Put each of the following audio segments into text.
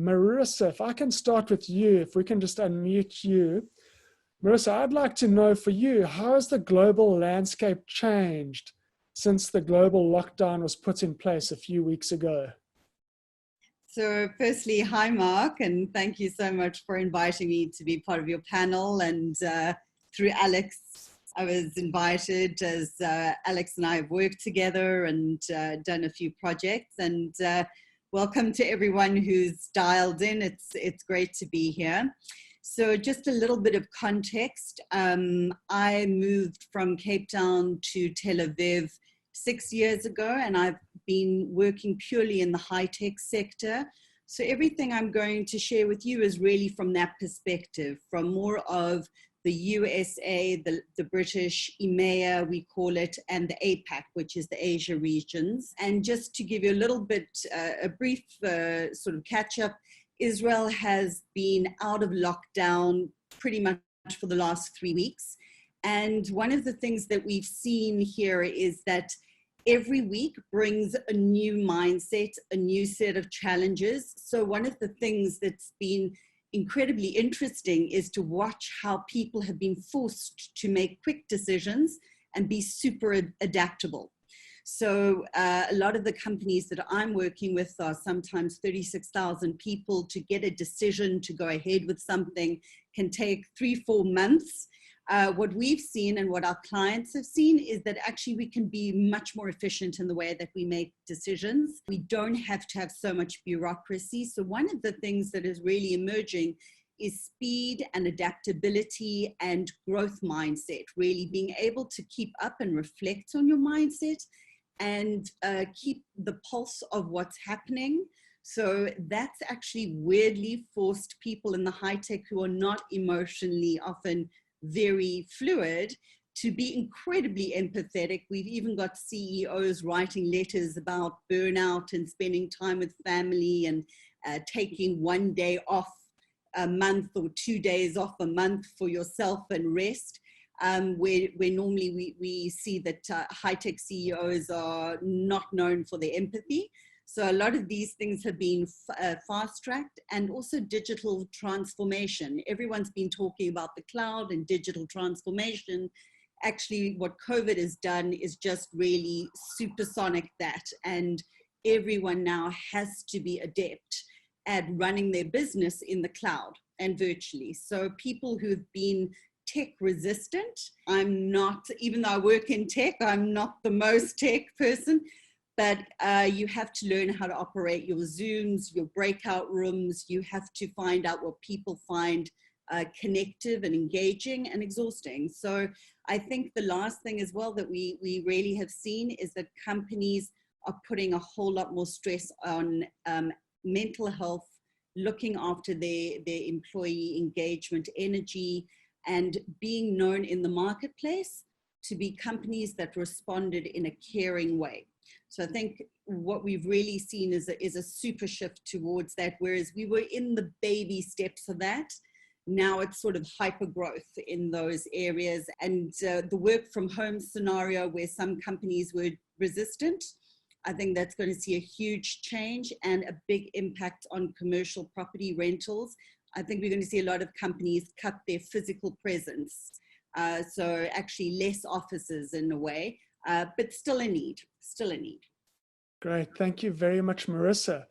Marisa, if I can start with you, if we can just unmute you. Marisa, I'd like to know for you, how has the global landscape changed since the global lockdown was put in place a few weeks ago? So firstly, hi Mark, and thank you so much for inviting me to be part of your panel. And through Alex, I was invited, as Alex and I have worked together and done a few projects. And welcome to everyone who's dialed in. It's great to be here. So just a little bit of context. I moved from Cape Town to Tel Aviv 6 years ago, and I've been working purely in the high-tech sector. So everything I'm going to share with you is really from that perspective, from more of the USA, the British, EMEA, we call it, and the APAC, which is the Asia regions. And just to give you a little bit, a brief sort of catch-up, Israel has been out of lockdown pretty much for the last 3 weeks. And one of the things that we've seen here is that every week brings a new mindset, a new set of challenges. So one of the things that's been incredibly interesting is to watch how people have been forced to make quick decisions and be super adaptable. So a lot of the companies that I'm working with are sometimes 36,000 people. To get a decision to go ahead with something can take 3-4 months. What we've seen and what our clients have seen is that actually we can be much more efficient in the way that we make decisions. We don't have to have so much bureaucracy. So one of the things that is really emerging is speed and adaptability and growth mindset, really being able to keep up and reflect on your mindset and keep the pulse of what's happening. So that's actually weirdly forced people in the high tech who are not emotionally often very fluid to be incredibly empathetic. We've even got CEOs writing letters about burnout and spending time with family and taking 1 day off a month or 2 days off a month for yourself and rest. Where normally we see that high-tech CEOs are not known for their empathy. So a lot of these things have been fast-tracked, and also digital transformation. Everyone's been talking about the cloud and digital transformation. Actually, what COVID has done is just really supersonic that, and everyone now has to be adept at running their business in the cloud and virtually. So people who've been tech resistant, I'm not, even though I work in tech, I'm not the most tech person, but you have to learn how to operate your Zooms, your breakout rooms. You have to find out what people find connective and engaging and exhausting. So I think the last thing as well that we really have seen is that companies are putting a whole lot more stress on mental health, looking after their employee engagement, energy, and being known in the marketplace to be companies that responded in a caring way. So I think what we've really seen is a super shift towards that, whereas we were in the baby steps of that. Now it's sort of hyper growth in those areas. And the work from home scenario where some companies were resistant, I think that's going to see a huge change and a big impact on commercial property rentals. I think we're going to see a lot of companies cut their physical presence. So actually less offices in a way, but still a need, still a need. Great. Thank you very much, Marisa.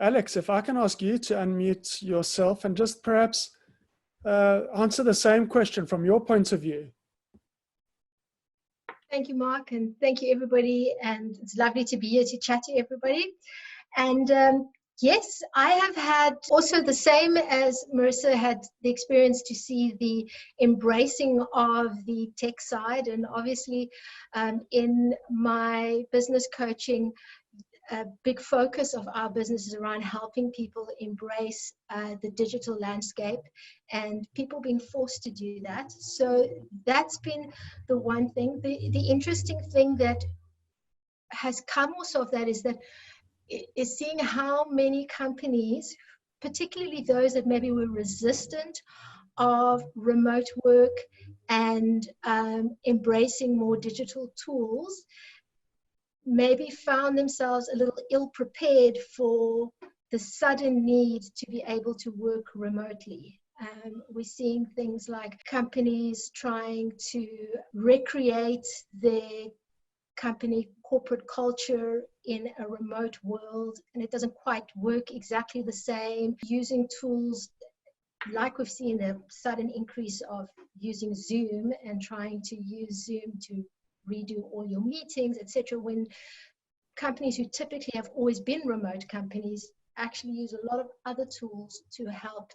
Alex, if I can ask you to unmute yourself and just perhaps answer the same question from your point of view. Thank you, Mark, and thank you, everybody. And it's lovely to be here to chat to everybody. And yes, I have had also the same as Marisa had the experience to see the embracing of the tech side. And obviously in my business coaching, a big focus of our business is around helping people embrace the digital landscape and people being forced to do that. So that's been the one thing. The interesting thing that has come also of that is seeing how many companies, particularly those that maybe were resistant of remote work and embracing more digital tools, maybe found themselves a little ill-prepared for the sudden need to be able to work remotely. We're seeing things like companies trying to recreate their company corporate culture in a remote world, and it doesn't quite work exactly the same. Using tools like we've seen a sudden increase of using Zoom and trying to use Zoom to redo all your meetings, etc., when companies who typically have always been remote companies actually use a lot of other tools to help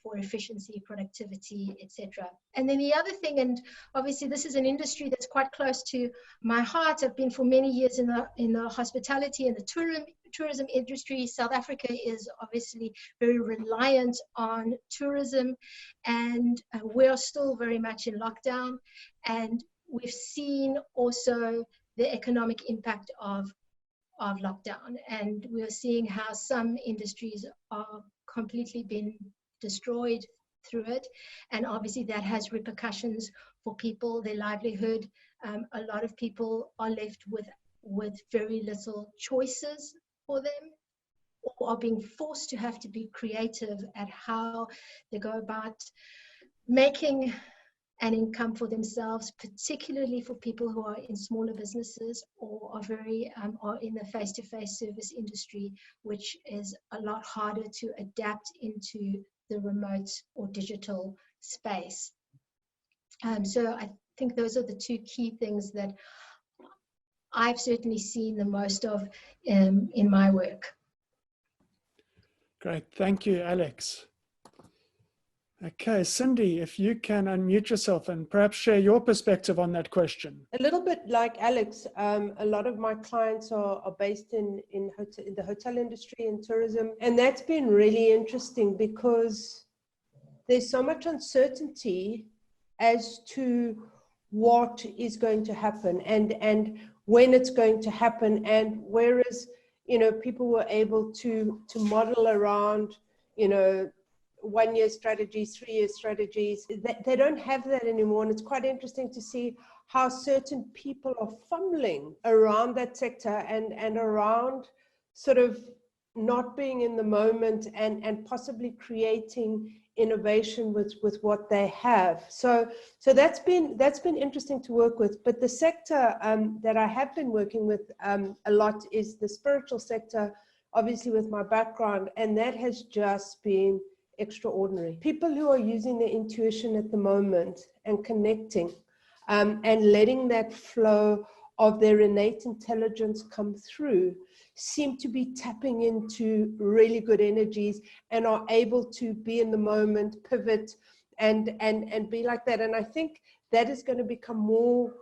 for efficiency, productivity, etc. And then the other thing, and obviously this is an industry that's quite close to my heart. I've been for many years in the hospitality and the tourism industry. South Africa is obviously very reliant on tourism, and we are still very much in lockdown. And we've seen also the economic impact of lockdown, and we're seeing how some industries are completely been destroyed through it, and obviously that has repercussions for people, their livelihood. A lot of people are left with very little choices for them, or are being forced to have to be creative at how they go about making an income for themselves, particularly for people who are in smaller businesses or are in the face-to-face service industry, which is a lot harder to adapt into the remote or digital space. So I think those are the two key things that I've certainly seen the most of in my work. Great, thank you, Alex. Okay, Cindy, if you can unmute yourself and perhaps share your perspective on that question. A little bit like Alex, a lot of my clients are based in the hotel industry and tourism. And that's been really interesting because there's so much uncertainty as to what is going to happen and when it's going to happen. And whereas, people were able to model around, 1-year strategies, 3-year strategies. They don't have that anymore. And it's quite interesting to see how certain people are fumbling around that sector and around sort of not being in the moment and possibly creating innovation with what they have. So that's been interesting to work with. But the sector that I have been working with a lot is the spiritual sector, obviously with my background, and that has just been extraordinary. People who are using their intuition at the moment and connecting and letting that flow of their innate intelligence come through seem to be tapping into really good energies and are able to be in the moment, pivot and be like that. And I think that is going to become more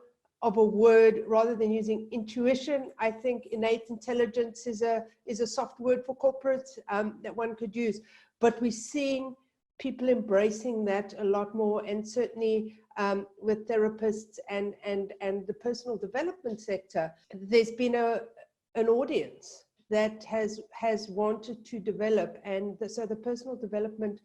of a word rather than using intuition. I think innate intelligence is a soft word for corporate that one could use. But we're seeing people embracing that a lot more, and certainly with therapists and the personal development sector, there's been an audience that has wanted to develop, and so the personal development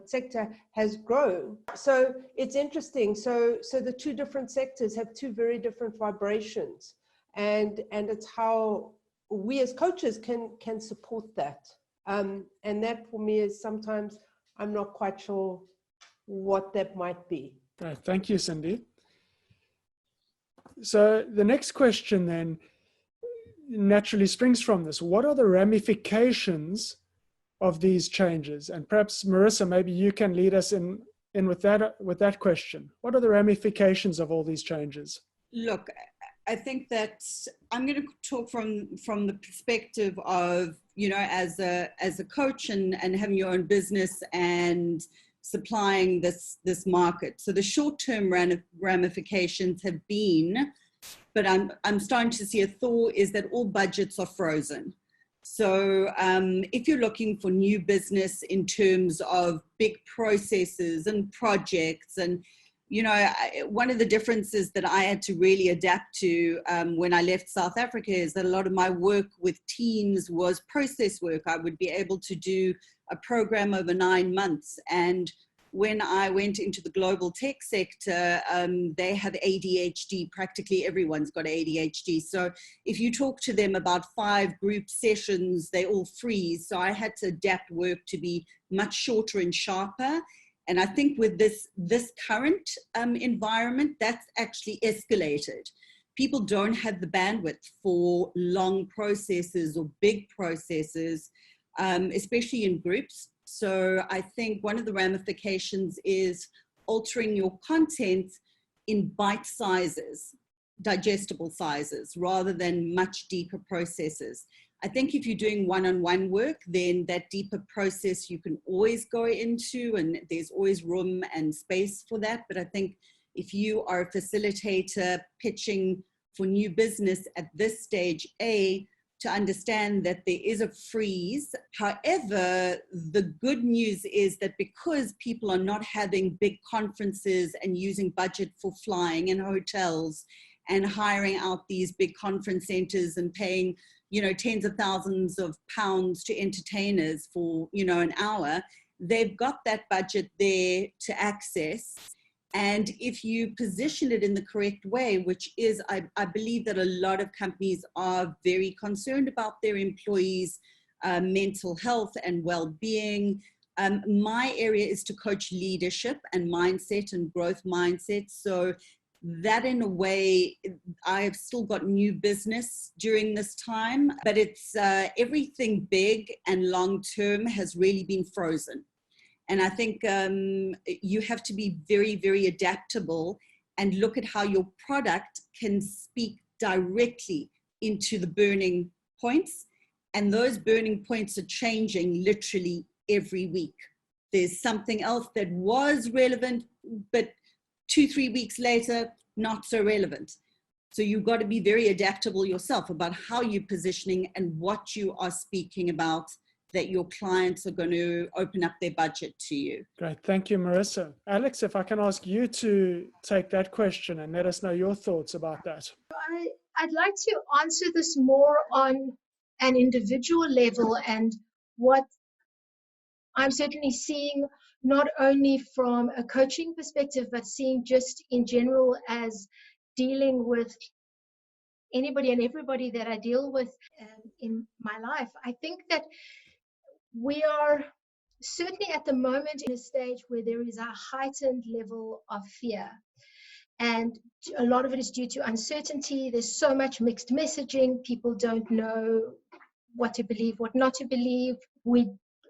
sector has grown. So it's interesting. So the two different sectors have two very different vibrations, and it's how we as coaches can support that. And that for me is sometimes I'm not quite sure what that might be. Right, thank you, Cindy. So the next question then naturally springs from this. What are the ramifications of these changes? And perhaps Marisa, maybe you can lead us in with that question. What are the ramifications of all these changes? Look, I think that I'm going to talk from the perspective of, as a coach and having your own business and supplying this market. So the short-term ramifications have been, but I'm starting to see a thaw, is that all budgets are frozen. So if you're looking for new business in terms of big processes and projects, and one of the differences that I had to really adapt to when I left South Africa is that a lot of my work with teams was process work. I would be able to do a program over 9 months, and when I went into the global tech sector, they have ADHD. Practically everyone's got ADHD. So if you talk to them about 5 group sessions, they all freeze. So I had to adapt work to be much shorter and sharper. And I think with this current environment, that's actually escalated. People don't have the bandwidth for long processes or big processes, especially in groups. So I think one of the ramifications is altering your content in bite sizes, digestible sizes, rather than much deeper processes. I think if you're doing one-on-one work, then that deeper process you can always go into, and there's always room and space for that. But I think if you are a facilitator pitching for new business at this stage, to understand that there is a freeze. However, the good news is that because people are not having big conferences and using budget for flying and hotels and hiring out these big conference centers and paying, tens of thousands of pounds to entertainers for, an hour, they've got that budget there to access. And if you position it in the correct way, which is, I believe that a lot of companies are very concerned about their employees' mental health and well-being. My area is to coach leadership and mindset and growth mindset. So that in a way, I've still got new business during this time, but it's everything big and long-term has really been frozen. And I think you have to be very, very adaptable and look at how your product can speak directly into the burning points. And those burning points are changing literally every week. There's something else that was relevant, but 2-3 weeks later, not so relevant. So you've got to be very adaptable yourself about how you're positioning and what you are speaking about, that your clients are going to open up their budget to you. Great. Thank you, Marisa. Alex, if I can ask you to take that question and let us know your thoughts about that. I'd like to answer this more on an individual level and what I'm certainly seeing, not only from a coaching perspective, but seeing just in general as dealing with anybody and everybody that I deal with in my life. I think that we are certainly at the moment in a stage where there is a heightened level of fear. And a lot of it is due to uncertainty. There's so much mixed messaging. People don't know what to believe, what not to believe. We,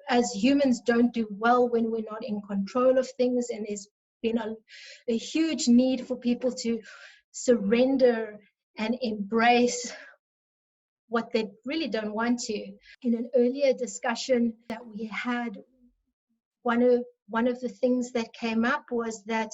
as humans, don't do well when we're not in control of things. And there's been a huge need for people to surrender and embrace what they really don't want to. In an earlier discussion that we had, one of the things that came up was that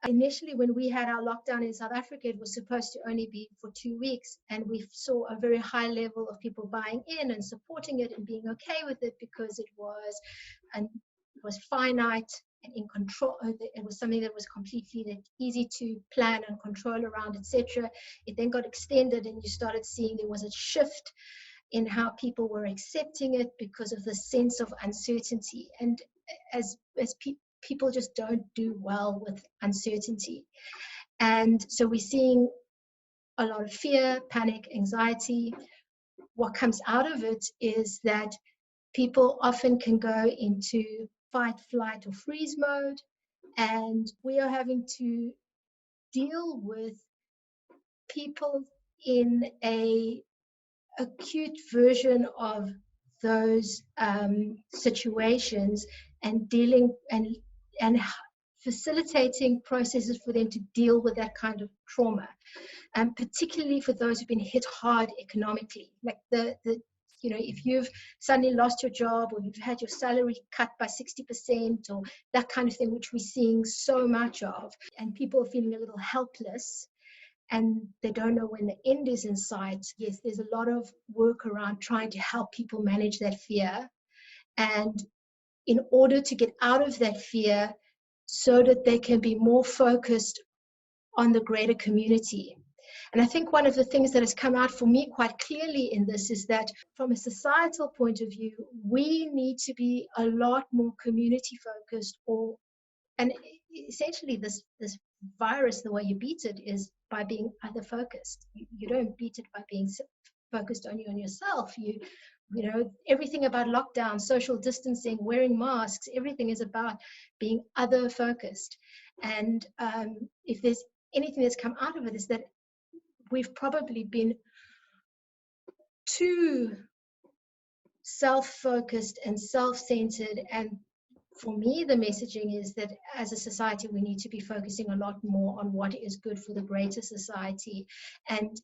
initially when we had our lockdown in South Africa, it was supposed to only be for 2 weeks, and we saw a very high level of people buying in and supporting it and being okay with it because it was finite and in control. It was something that was completely easy to plan and control around, etc. It then got extended, and you started seeing there was a shift in how people were accepting it because of the sense of uncertainty. And as people just don't do well with uncertainty. And so we're seeing a lot of fear, panic, anxiety. What comes out of it is that people often can go into fight, flight, or freeze mode. And we are having to deal with people in a acute version of those situations and dealing and facilitating processes for them to deal with that kind of trauma, and particularly for those who've been hit hard economically, like if you've suddenly lost your job, or you've had your salary cut by 60%, or that kind of thing, which we're seeing so much of, and people are feeling a little helpless and they don't know when the end is in sight. Yes, there's a lot of work around trying to help people manage that fear, and in order to get out of that fear so that they can be more focused on the greater community. And I think one of the things that has come out for me quite clearly in this is that from a societal point of view, we need to be a lot more community focused, or and essentially this virus, the way you beat it is by being other focused. You don't beat it by being focused only on yourself. You know, everything about lockdown, social distancing, wearing masks, everything is about being other focused. And if there's anything that's come out of it, is that we've probably been too self-focused and self-centered. And for me, the messaging is that as a society, we need to be focusing a lot more on what is good for the greater society and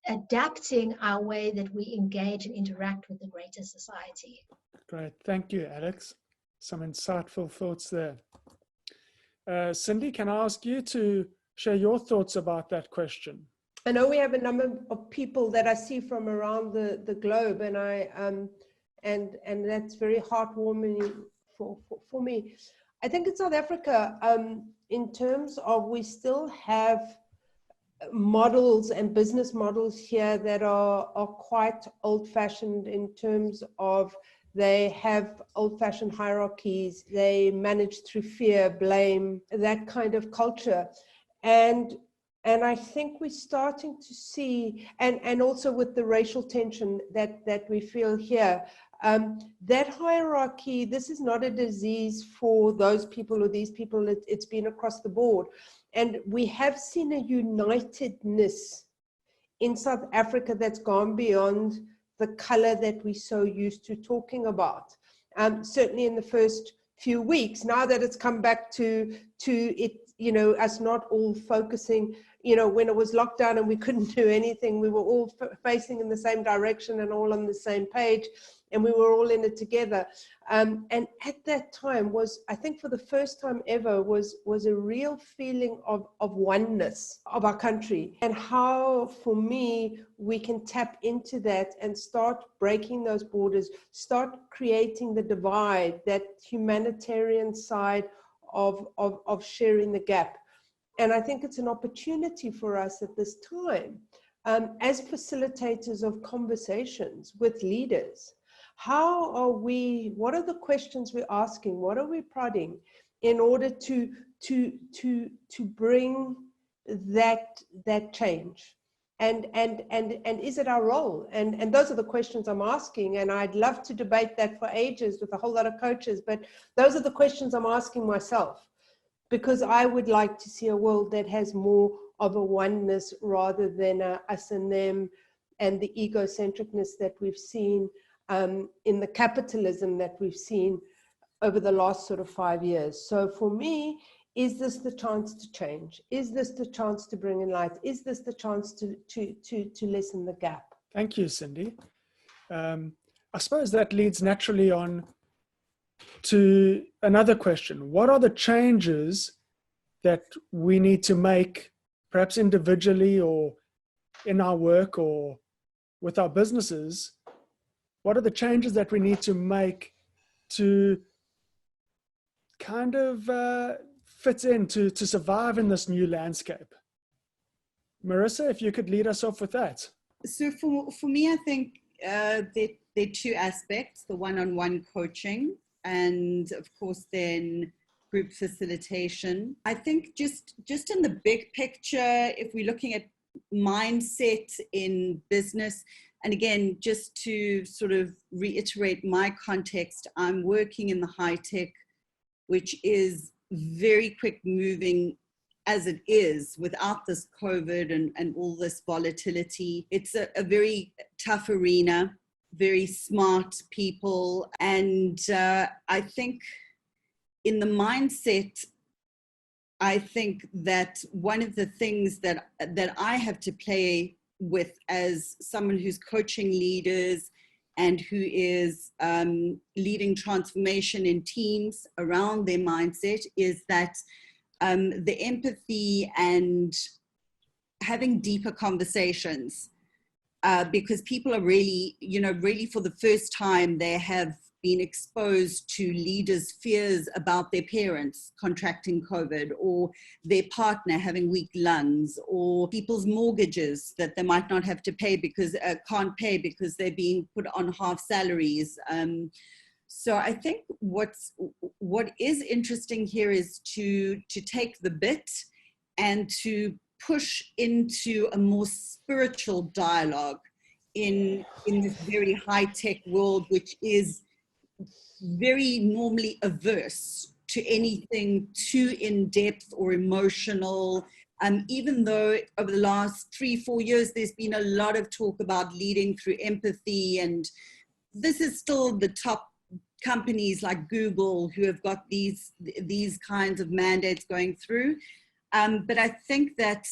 adapting our way that we engage and interact with the greater society. Great. Thank you, Alex. Some insightful thoughts there. Cindy, can I ask you to share your thoughts about that question? I know we have a number of people that I see from around the globe, and and that's very heartwarming for me. I think in South Africa, in terms of, we still have models and business models here that are quite old-fashioned in terms of they have old-fashioned hierarchies, they manage through fear, blame, that kind of culture. And I think we're starting to see, and also with the racial tension that we feel here, that hierarchy, this is not a disease for those people or these people, it's been across the board. And we have seen a unitedness in South Africa that's gone beyond the color that we're so used to talking about. Certainly in the first few weeks, now that it's come back to it, you know, us not all focusing, you know, when it was lockdown and we couldn't do anything, we were all facing in the same direction and all on the same page, and we were all in it together. And at that time was, I think for the first time ever, was a real feeling of oneness of our country, and how, for me, we can tap into that and start breaking those borders, start creating the divide, that humanitarian side of sharing the gap. And I think it's an opportunity for us at this time, as facilitators of conversations with leaders. How are we, what are the questions we're asking? What are we prodding in order to bring that change? And is it our role? And those are the questions I'm asking. And I'd love to debate that for ages with a whole lot of coaches, but those are the questions I'm asking myself, because I would like to see a world that has more of a oneness rather than a us and them, and the egocentricness that we've seen in the capitalism that we've seen over the last sort of 5 years. So for me, is this the chance to change? Is this the chance to bring in light? Is this the chance to lessen the gap? Thank you, Cindy. I suppose that leads naturally on to another question. What are the changes that we need to make, perhaps individually or in our work or with our businesses? What are the changes that we need to make to kind of fit in, to survive in this new landscape? Marisa, if you could lead us off with that. So for me, I think there are two aspects: the one-on-one coaching, and of course then group facilitation. I think just in the big picture, if we're looking at mindset in business, and again, just to sort of reiterate my context, I'm working in the high tech, which is very quick moving as it is without this COVID and all this volatility. It's a very tough arena, very smart people. And I think in the mindset, I think that one of the things that I have to play with as someone who's coaching leaders and who is leading transformation in teams around their mindset is that the empathy and having deeper conversations, because people are really, really for the first time, they have been exposed to leaders' fears about their parents contracting COVID, or their partner having weak lungs, or people's mortgages that they might not have to pay because can't pay because they're being put on half salaries. So I think what is interesting here is to take the bit and to push into a more spiritual dialogue in this very high-tech world, which is very normally averse to anything too in-depth or emotional. Even though over the last 3-4 years, there's been a lot of talk about leading through empathy, and this is still the top companies like Google who have got these kinds of mandates going through. But I think that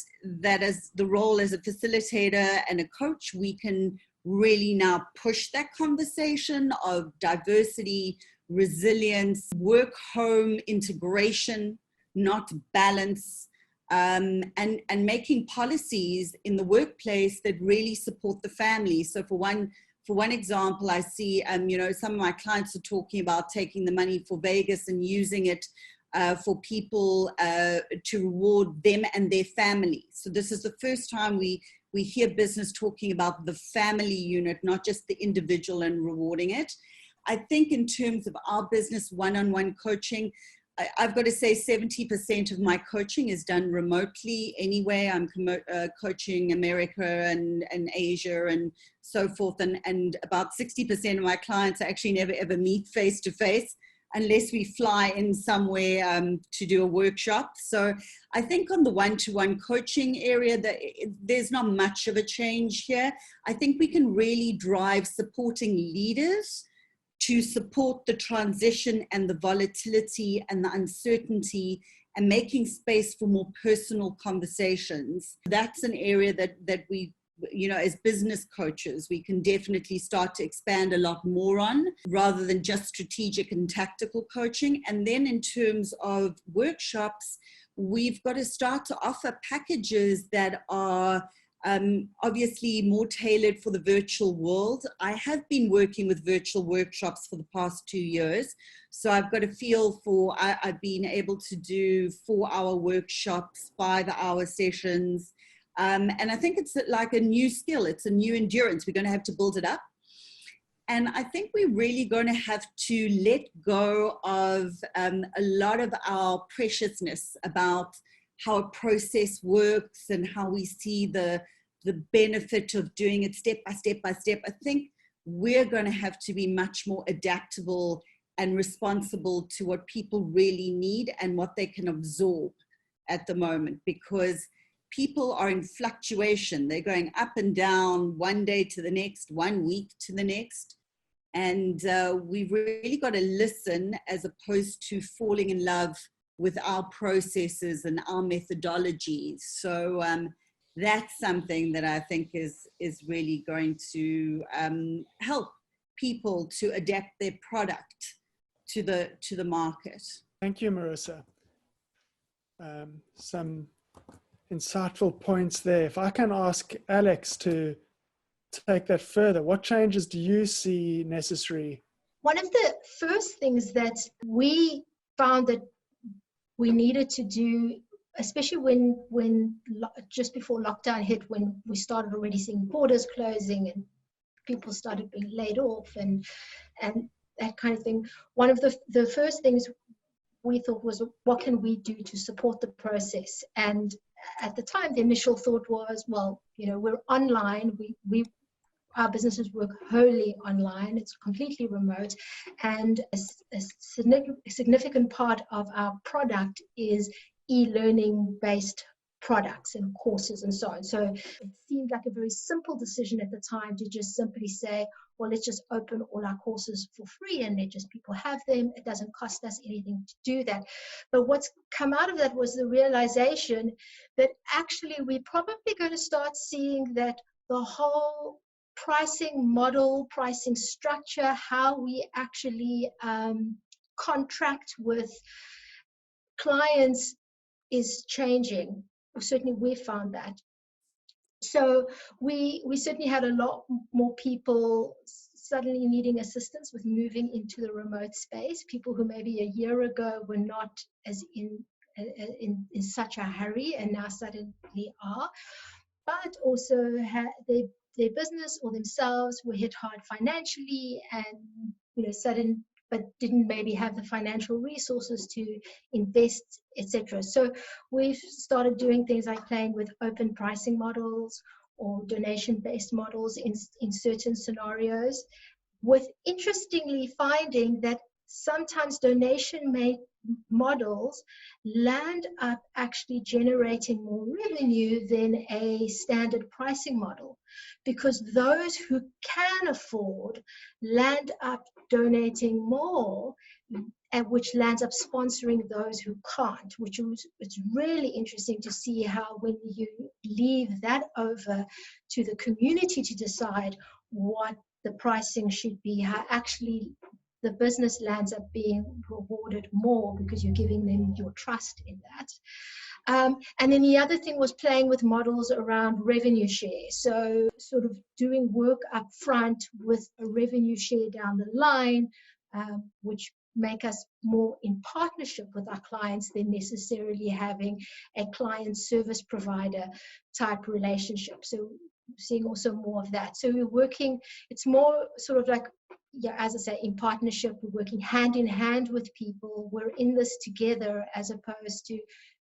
as the role as a facilitator and a coach, we can really now push that conversation of diversity, resilience, work-home integration, not balance, and making policies in the workplace that really support the family. So for one example, I see, some of my clients are talking about taking the money for Vegas and using it for people to reward them and their family. So this is the first time we hear business talking about the family unit, not just the individual, and rewarding it. I think in terms of our business one-on-one coaching, I've got to say 70% of my coaching is done remotely anyway. I'm coaching America and Asia and so forth. And about 60% of my clients actually never ever meet face to face unless we fly in somewhere to do a workshop. So I think on the one-to-one coaching area, there's not much of a change here. I think we can really drive supporting leaders to support the transition and the volatility and the uncertainty, and making space for more personal conversations. That's an area that we, as business coaches, we can definitely start to expand a lot more on, rather than just strategic and tactical coaching. And then in terms of workshops, we've got to start to offer packages that are obviously more tailored for the virtual world. I have been working with virtual workshops for the past 2 years. So I've got a feel for, I've been able to do 4-hour workshops, 5-hour sessions. And I think it's like a new skill. It's a new endurance. We're going to have to build it up. And I think we're really going to have to let go of a lot of our preciousness about how a process works and how we see the benefit of doing it step by step by step. I think we're going to have to be much more adaptable and responsible to what people really need and what they can absorb at the moment, because people are in fluctuation. They're going up and down one day to the next, 1 week to the next. And we've really got to listen as opposed to falling in love with our processes and our methodologies. So that's something that I think is really going to help people to adapt their product to the market. Thank you, Marisa. Some insightful points there. If I can ask Alex to take that further, what changes do you see necessary? One of the first things that we found that we needed to do, especially when just before lockdown hit, when we started already seeing borders closing and people started being laid off and that kind of thing. One of the first things we thought was, what can we do to support the process? And at the time, the initial thought was, well, we're online. Our businesses work wholly online. It's completely remote. And a significant part of our product is e-learning based products and courses and so on. So it seemed like a very simple decision at the time to just simply say, well, let's just open all our courses for free and let just people have them. It doesn't cost us anything to do that. But what's come out of that was the realization that actually we're probably going to start seeing that the whole pricing model, pricing structure, how we actually contract with clients is changing. Certainly we found that. So we certainly had a lot more people suddenly needing assistance with moving into the remote space, people who maybe a year ago were not as in such a hurry and now suddenly are, but also their business or themselves were hit hard financially, and sudden but didn't maybe have the financial resources to invest, etc. So we've started doing things like playing with open pricing models or donation-based models in certain scenarios, with interestingly finding that sometimes donation-made models land up actually generating more revenue than a standard pricing model, because those who can afford land up donating more, and which lands up sponsoring those who can't, it's really interesting to see how when you leave that over to the community to decide what the pricing should be, how actually the business lands up being rewarded more because you're giving them your trust in that. And then the other thing was playing with models around revenue share. So sort of doing work up front with a revenue share down the line, which make us more in partnership with our clients than necessarily having a client service provider type relationship. So seeing also more of that. So we're working, it's more sort of like, yeah, as I say, in partnership, we're working hand in hand with people. We're in this together, as opposed to,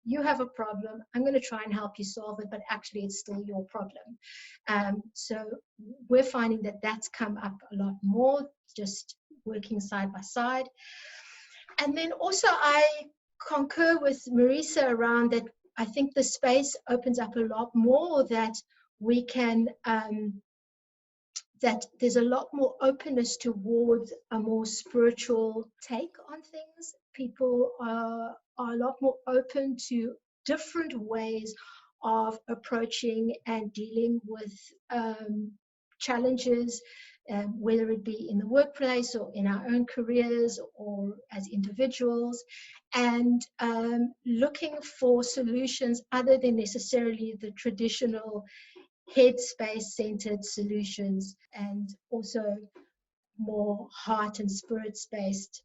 you have a problem, I'm going to try and help you solve it, but actually it's still your problem. So we're finding that that's come up a lot more, just working side by side. And then also I concur with Marisa around that. I think the space opens up a lot more, that we can, that there's a lot more openness towards a more spiritual take on things. People are a lot more open to different ways of approaching and dealing with challenges, whether it be in the workplace or in our own careers or as individuals, and looking for solutions other than necessarily the traditional headspace-centered solutions, and also more heart and spirit-based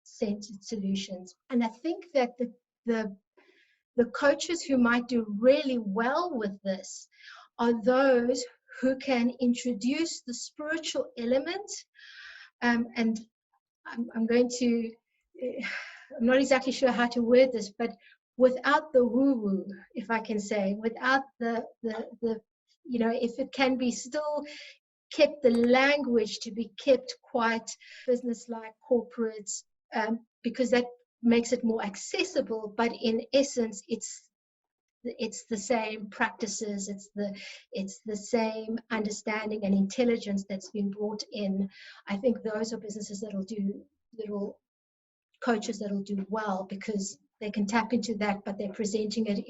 centered solutions. And I think that the coaches who might do really well with this are those who can introduce the spiritual element. And I'm going to, I'm not exactly sure how to word this, but without the woo-woo, if I can say, without the you know, if it can be still kept, the language to be kept quite business-like, corporate, because that makes it more accessible, but in essence, it's the same practices, it's the same understanding and intelligence that's been brought in. I think those are businesses little coaches that'll do well, because they can tap into that, but they're presenting it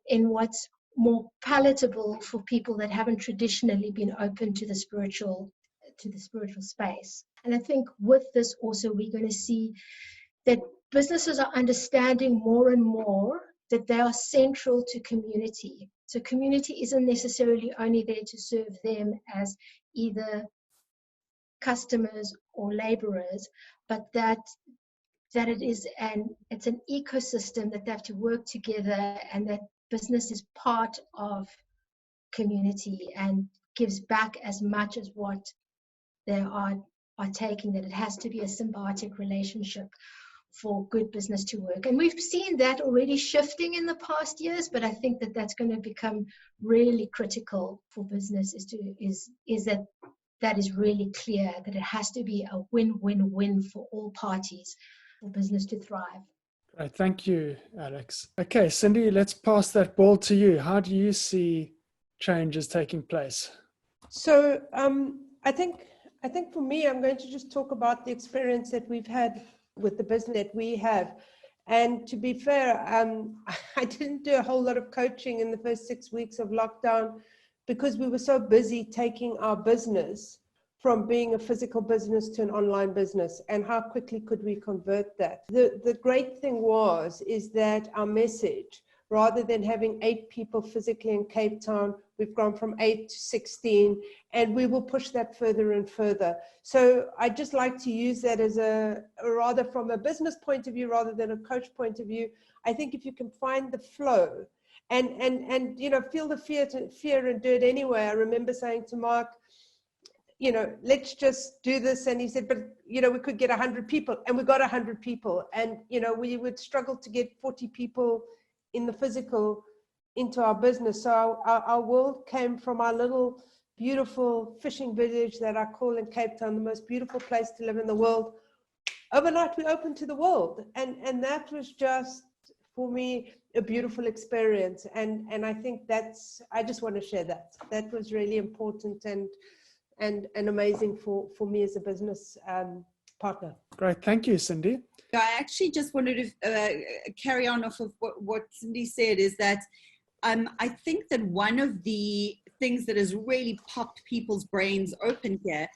in what's more palatable for people that haven't traditionally been open to the spiritual space. And I think with this also, we're going to see that businesses are understanding more and more that they are central to community. So community isn't necessarily only there to serve them as either customers or laborers, but that it's an ecosystem that they have to work together, and that business is part of community and gives back as much as what they are taking, that it has to be a symbiotic relationship for good business to work. And we've seen that already shifting in the past years, but I think that that's going to become really critical for business, is that is really clear, that it has to be a win-win-win for all parties for business to thrive. Great, thank you, Alex. Okay, Cindy, let's pass that ball to you. How do you see changes taking place? So I think for me, I'm going to just talk about the experience that we've had with the business that we have. And to be fair, I didn't do a whole lot of coaching in the first 6 weeks of lockdown, because we were so busy taking our business from being a physical business to an online business, and how quickly could we convert that. The great thing is that our message, rather than having 8 people physically in Cape Town, we've gone from 8 to 16, and we will push that further and further. So I just like to use that as rather from a business point of view, rather than a coach point of view. I think if you can find the flow and you know, feel the fear and do it anyway. I remember saying to Mark, you know, let's just do this. And he said, but, you know, we could get 100 people, and we got 100 people. And, you know, we would struggle to get 40 people in the physical into our business. So our world came from our little beautiful fishing village that I call in Cape Town, the most beautiful place to live in the world. Overnight, we opened to the world. And that was just, for me, a beautiful experience. And I think I just want to share that. That was really important and amazing for me as a business partner. Great. Thank you, Cindy. I actually just wanted to carry on off of what Cindy said, is that I think that one of the things that has really popped people's brains open here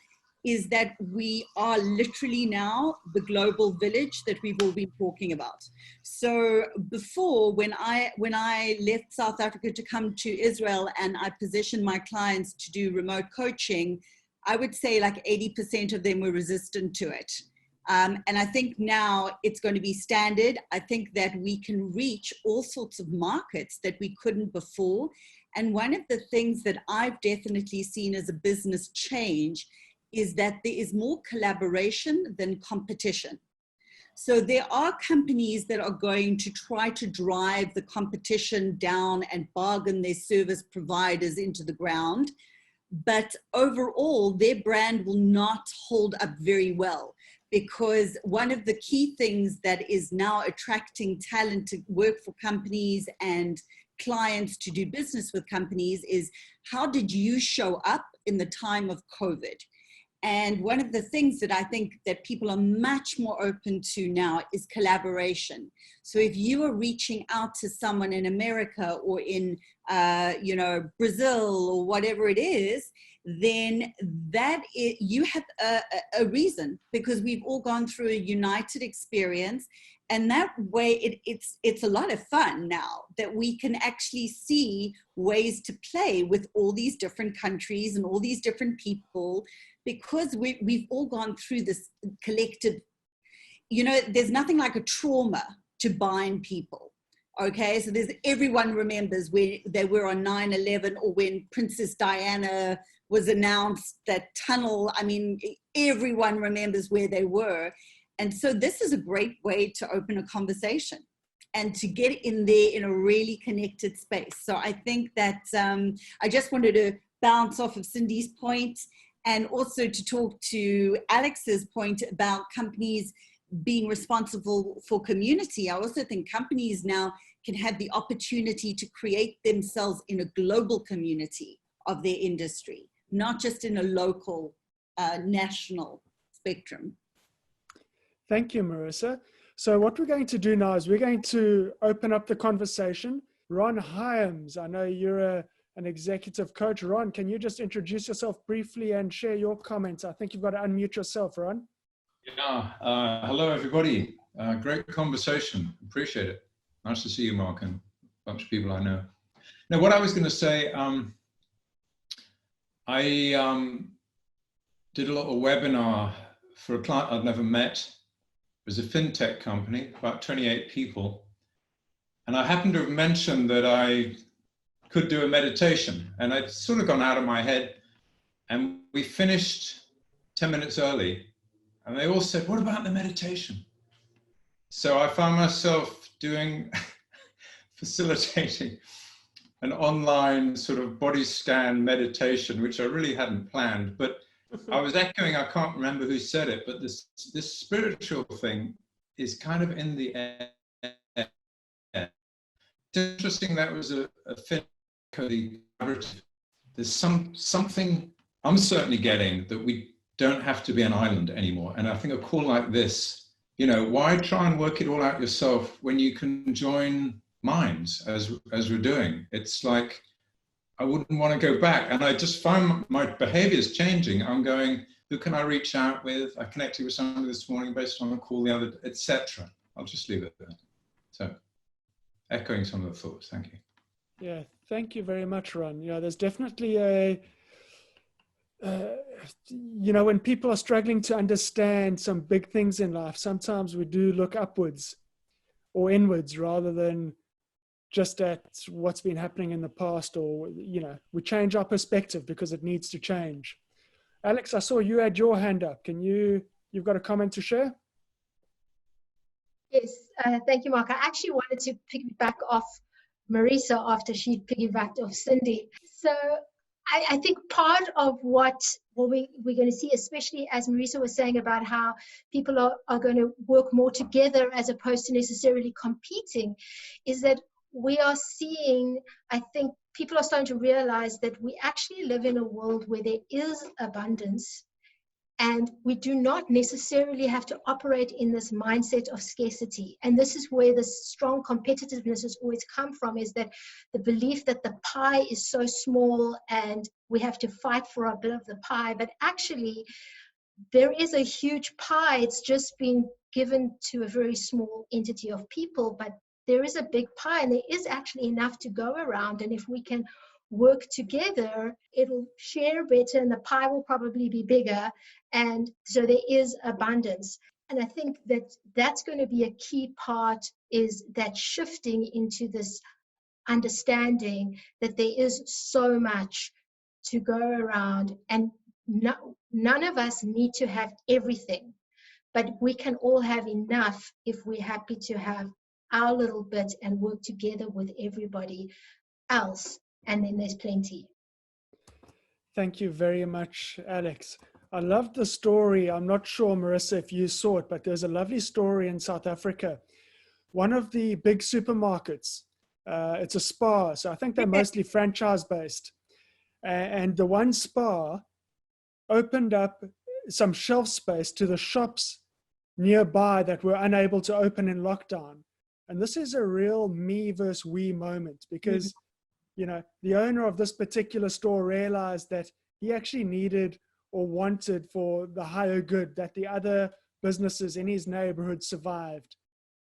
is that we are literally now the global village that we've all been talking about. So before, when I left South Africa to come to Israel and I positioned my clients to do remote coaching, I would say like 80% of them were resistant to it. And I think now it's going to be standard. I think that we can reach all sorts of markets that we couldn't before. And one of the things that I've definitely seen as a business change is that there is more collaboration than competition. So there are companies that are going to try to drive the competition down and bargain their service providers into the ground. But overall, their brand will not hold up very well, because one of the key things that is now attracting talent to work for companies and clients to do business with companies is, how did you show up in the time of COVID? And one of the things that I think that people are much more open to now is collaboration. So if you are reaching out to someone in America or in, you know, Brazil or whatever it is, then you have a reason, because we've all gone through a united experience. And that way it's a lot of fun now that we can actually see ways to play with all these different countries and all these different people, because we've all gone through this collective, you know, there's nothing like a trauma to bind people. Okay, so everyone remembers where they were on 9/11, or when Princess Diana was announced, that tunnel. I mean, everyone remembers where they were. And so this is a great way to open a conversation and to get in there in a really connected space. So I think that I just wanted to bounce off of Cindy's point, and also to talk to Alex's point about companies being responsible for community. I also think companies now can have the opportunity to create themselves in a global community of their industry, not just in a local, national spectrum. Thank you, Marisa. So what we're going to do now is we're going to open up the conversation. Ron Holmes, I know you're an executive coach. Ron, can you just introduce yourself briefly and share your comments? I think you've got to unmute yourself, Ron. Yeah, hello everybody. Great conversation, appreciate it. Nice to see you, Mark, and a bunch of people I know. Now, what I was going to say, I did a little webinar for a client I'd never met. It was a fintech company, about 28 people. And I happened to have mentioned that I could do a meditation, and I'd sort of gone out of my head, and we finished 10 minutes early. And they all said, what about the meditation? So I found myself facilitating an online sort of body scan meditation, which I really hadn't planned, but I was echoing, I can't remember who said it, but this spiritual thing is kind of in the air. It's interesting, that was a collaborative. There's something I'm certainly getting, that we don't have to be an island anymore. And I think a call like this, you know, why try and work it all out yourself when you can join minds as we're doing? It's like, I wouldn't want to go back. And I just find my behaviors changing. I'm going, who can I reach out with? I connected with somebody this morning based on a call the other, etc. I'll just leave it there. So echoing some of the thoughts. Thank you. Yeah, thank you very much, Ron. Yeah, there's definitely a, you know, when people are struggling to understand some big things in life, sometimes we do look upwards or inwards rather than just at what's been happening in the past, or, you know, we change our perspective because it needs to change. Alex, I saw you had your hand up. You've got a comment to share? Yes, thank you, Mark. I actually wanted to piggyback off Marisa after she piggybacked off Cindy. So I think part of what we're going to see, especially as Marisa was saying about how people are going to work more together as opposed to necessarily competing, is that we are seeing, I think people are starting to realize that we actually live in a world where there is abundance. And we do not necessarily have to operate in this mindset of scarcity. And this is where the strong competitiveness has always come from, is that the belief that the pie is so small and we have to fight for a bit of the pie. But actually, there is a huge pie. It's just been given to a very small entity of people. But there is a big pie, and there is actually enough to go around. And if we can work together, it'll share better and the pie will probably be bigger. And so there is abundance. And I think that that's going to be a key part, is that shifting into this understanding that there is so much to go around, and none of us need to have everything, but we can all have enough if we're happy to have our little bit and work together with everybody else. And then there's plenty. Thank you very much, Alex. I loved the story. I'm not sure, Marisa, if you saw it, but there's a lovely story in South Africa. One of the big supermarkets, it's a Spar, so I think they're mostly franchise-based. And the one Spar opened up some shelf space to the shops nearby that were unable to open in lockdown. And this is a real me versus we moment, because you know, the owner of this particular store realized that he actually needed or wanted for the higher good that the other businesses in his neighborhood survived.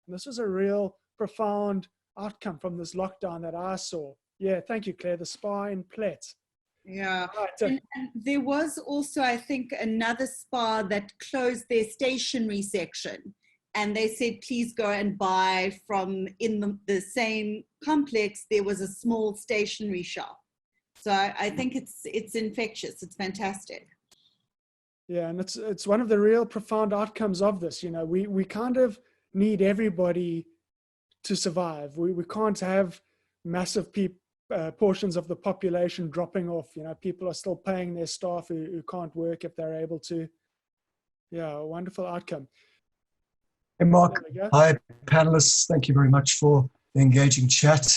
And this was a real profound outcome from this lockdown that I saw. Yeah, thank you, Claire. The Spar in Plet. Yeah. Right, and there was also, I think, another Spar that closed their stationery section. And they said, please go and buy from, in the same complex, there was a small stationery shop. So I think it's infectious. It's fantastic. Yeah, and it's one of the real profound outcomes of this. You know, we kind of need everybody to survive. We can't have massive portions of the population dropping off. You know, people are still paying their staff who can't work if they're able to. Yeah, a wonderful outcome. Hey, Mark. Hi, panelists. Thank you very much for the engaging chat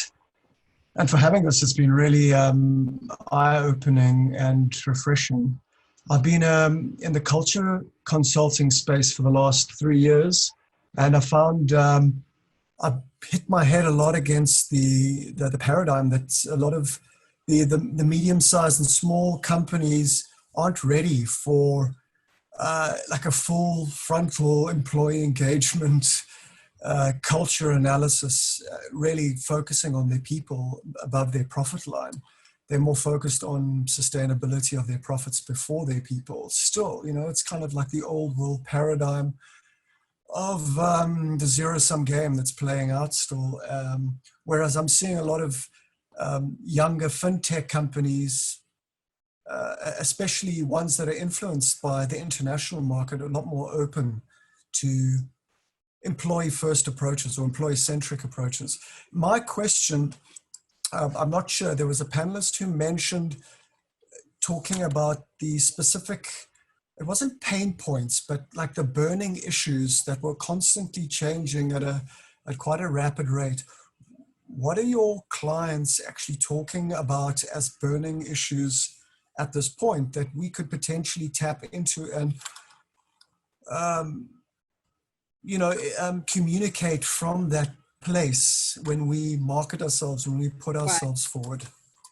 and for having this. It's been really eye-opening and refreshing. I've been in the culture consulting space for the last 3 years, and I found I've hit my head a lot against the paradigm that a lot of the medium-sized and small companies aren't ready for like a full frontal employee engagement culture analysis, really focusing on their people above their profit line. They're more focused on sustainability of their profits before their people. Still, you know, it's kind of like the old world paradigm of the zero-sum game that's playing out still. Whereas I'm seeing a lot of younger fintech companies, especially ones that are influenced by the international market, a lot more open to employee-first approaches or employee-centric approaches. My question, I'm not sure, there was a panelist who mentioned talking about the specific, it wasn't pain points, but like the burning issues that were constantly changing at quite a rapid rate. What are your clients actually talking about as burning issues at this point that we could potentially tap into and, communicate from that place when we market ourselves, when we put ourselves forward?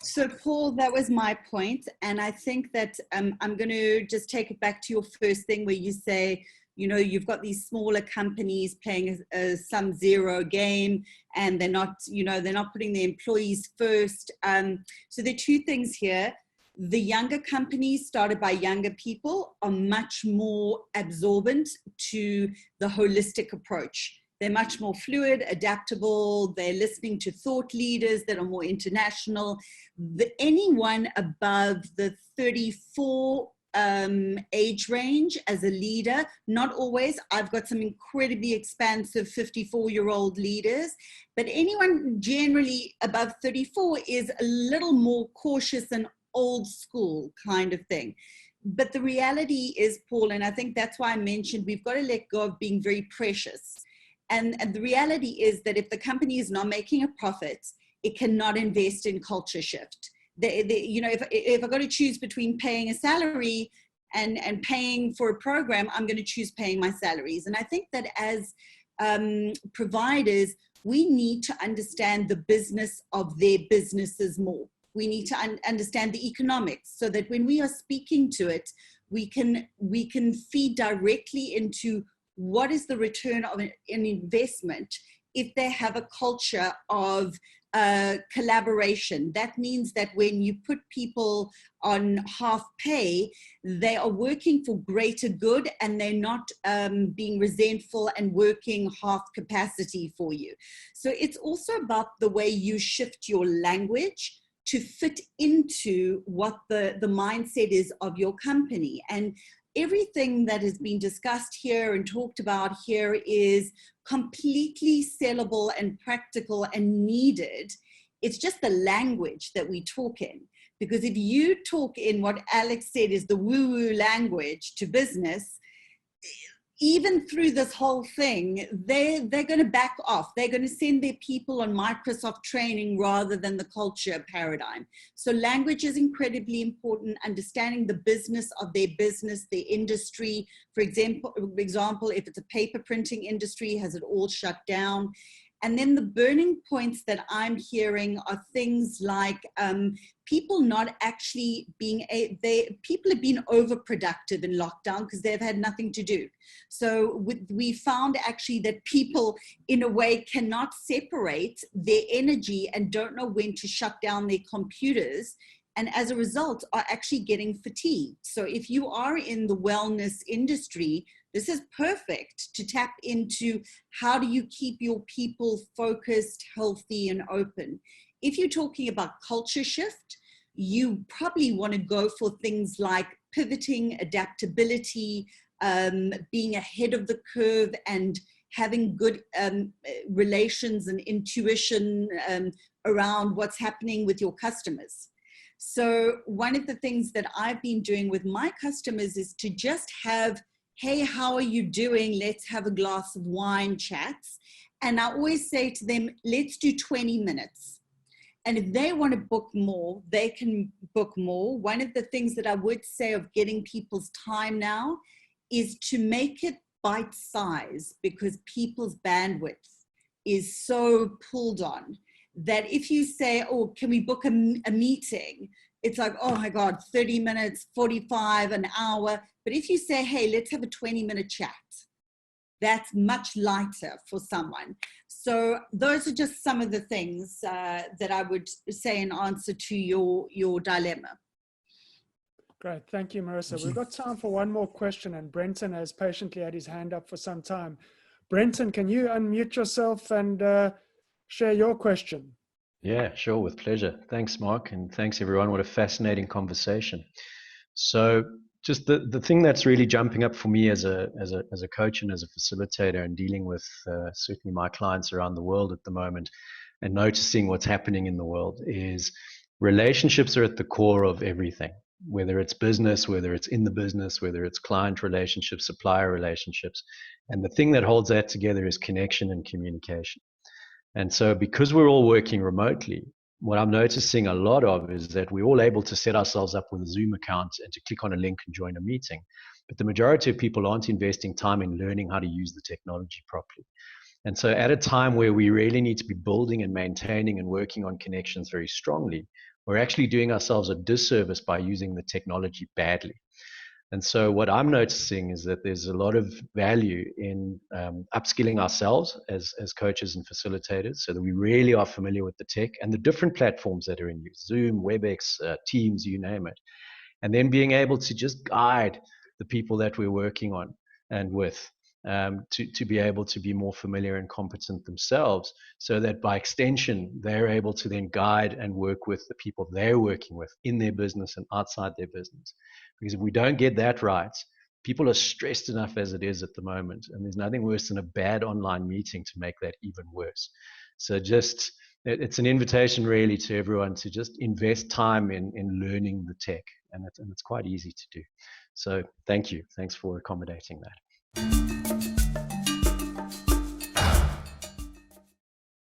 So Paul, that was my point. And I think that I'm going to just take it back to your first thing where you say, you know, you've got these smaller companies playing some zero game and they're not, they're not putting their employees first. So there are two things here. The younger companies started by younger people are much more absorbent to the holistic approach. They're much more fluid, adaptable. They're listening to thought leaders that are more international. Anyone above the 34 age range as a leader. Not always. I've got some incredibly expansive 54-year-old leaders, but anyone generally above 34 is a little more cautious and old school kind of thing. But the reality is, Paul, and I think that's why I mentioned we've got to let go of being very precious. And the reality is that if the company is not making a profit, it cannot invest in culture shift. You know, if I've got to choose between paying a salary and paying for a program, I'm going to choose paying my salaries. And I think that as providers, we need to understand the business of their businesses more. We need to understand the economics so that when we are speaking to it, we can feed directly into what is the return of an investment if they have a culture of collaboration. That means that when you put people on half pay, they are working for greater good and they're not being resentful and working half capacity for you. So it's also about the way you shift your language to fit into what the mindset is of your company. And everything that has been discussed here and talked about here is completely sellable and practical and needed. It's just the language that we talk in. Because if you talk in what Alex said is the woo-woo language to business, even through this whole thing, they're going to back off. They're going to send their people on Microsoft training rather than the culture paradigm. So language is incredibly important, understanding the business of their business, their industry. For example, if it's a paper printing industry, has it all shut down? And then the burning points that I'm hearing are things like people not actually being, people have been overproductive in lockdown because they've had nothing to do. So we found actually that people in a way cannot separate their energy and don't know when to shut down their computers. And as a result are actually getting fatigued. So if you are in the wellness industry, this is perfect to tap into how do you keep your people focused, healthy, and open. If you're talking about culture shift, you probably want to go for things like pivoting, adaptability, being ahead of the curve, and having good relations and intuition around what's happening with your customers. So one of the things that I've been doing with my customers is to just have, hey, how are you doing? Let's have a glass of wine chats. And I always say to them, let's do 20 minutes. And if they want to book more, they can book more. One of the things that I would say of getting people's time now is to make it bite size, because people's bandwidth is so pulled on that if you say, oh, can we book a meeting? It's like, oh my God, 30 minutes, 45, an hour. But if you say, hey, let's have a 20-minute chat, that's much lighter for someone. So those are just some of the things that I would say in answer to your dilemma. Great, thank you, Marisa. We've got time for one more question, and Brenton has patiently had his hand up for some time. Brenton, can you unmute yourself and share your question? Yeah, sure, with pleasure. Thanks, Mark, and thanks everyone. What a fascinating conversation. So just the thing that's really jumping up for me as a coach and as a facilitator and dealing with certainly my clients around the world at the moment and noticing what's happening in the world is relationships are at the core of everything, whether it's business, whether it's in the business, whether it's client relationships, supplier relationships. And the thing that holds that together is connection and communication. And so because we're all working remotely, what I'm noticing a lot of is that we're all able to set ourselves up with a Zoom account and to click on a link and join a meeting. But the majority of people aren't investing time in learning how to use the technology properly. And so at a time where we really need to be building and maintaining and working on connections very strongly, we're actually doing ourselves a disservice by using the technology badly. And so what I'm noticing is that there's a lot of value in upskilling ourselves as coaches and facilitators so that we really are familiar with the tech and the different platforms that are in use, Zoom, WebEx, Teams, you name it. And then being able to just guide the people that we're working on and with to be able to be more familiar and competent themselves, so that by extension, they're able to then guide and work with the people they're working with in their business and outside their business. Because if we don't get that right, people are stressed enough as it is at the moment, and there's nothing worse than a bad online meeting to make that even worse. So just, it's an invitation really to everyone to just invest time in learning the tech, and it's quite easy to do. So thank you. Thanks for accommodating that.